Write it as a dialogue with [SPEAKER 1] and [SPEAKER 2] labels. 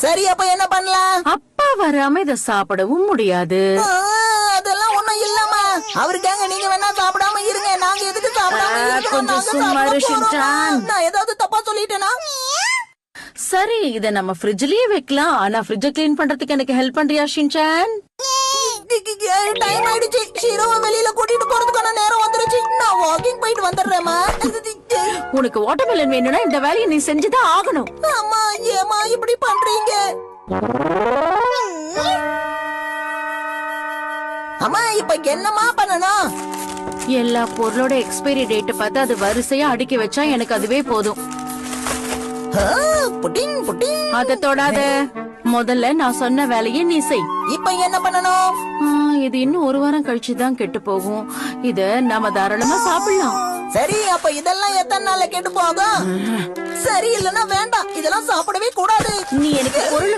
[SPEAKER 1] சரி, அப்ப என்ன பண்ணலாம்?
[SPEAKER 2] அப்பா வராம இத சாப்பிடவும் முடியாது.
[SPEAKER 1] அதெல்லாம் ஒண்ணும் இல்லம்மா. அவருக்காக நீங்க வேணா சாப்பிடாம இருங்க. நாங்க எதுக்கு சாப்பிடாம இருக்கணும்?
[SPEAKER 2] கொஞ்சம்
[SPEAKER 1] நாங்க
[SPEAKER 2] சும்மா
[SPEAKER 1] சாப்பிட
[SPEAKER 2] இரு, ஷின்சான்.
[SPEAKER 1] போறோமா? நான் ஏதாவது தப்பா சொல்லிட்டேனா?
[SPEAKER 2] சரி, இத நம்ம ஃப்ரிட்ஜ்லயே வைக்கலாம். ஆனா ஃப்ரிட்ஜ க்ளீன் பண்றதுக்கு எனக்கு ஹெல்ப் பண்றியா ஷின்சான்?
[SPEAKER 1] டைம் ஆயிடுச்சு. ஷீரோவை வெளியில கூட்டிட்டு போறதுக்கான நேரம் வந்துருச்சு. நான் வாக்கிங் போயிட்டு வந்துடுறேம்மா.
[SPEAKER 2] உனக்கு வாட்டர்மெலன் வேணும்னா இந்த வேலையை நீ செஞ்சுதான் ஆகணும்.
[SPEAKER 1] அம்மா, ஏம்மா இப்படி பண்றீங்க? அம்மா, இப்ப என்னம்மா பண்ணணும்?
[SPEAKER 2] எல்லா பொருளோட எக்ஸ்பைரி டேட் பார்த்து அது வரிசையா அடுக்கி வச்சா எனக்கு அதுவே போதும்.
[SPEAKER 1] Pudding pudding.
[SPEAKER 2] அத தொடாத. முதல்ல நான் சொன்ன வேலையை நீ செய்.
[SPEAKER 1] இப்ப என்ன பண்ணணும்?
[SPEAKER 2] இது இன்னும் ஒரு வாரம் கழிச்சு தான் கெட்டு போகும். இத நாம தாராளமா சாப்பிடலாம்.
[SPEAKER 1] சரி, அப்ப இதெல்லாம் எத்தனை நாள்ல கெட்டு போகும்? சரி, இல்லன்னா வேண்டாம். இதெல்லாம் சாப்பிடவே கூடாது.
[SPEAKER 2] நீ எனக்கு பொருள்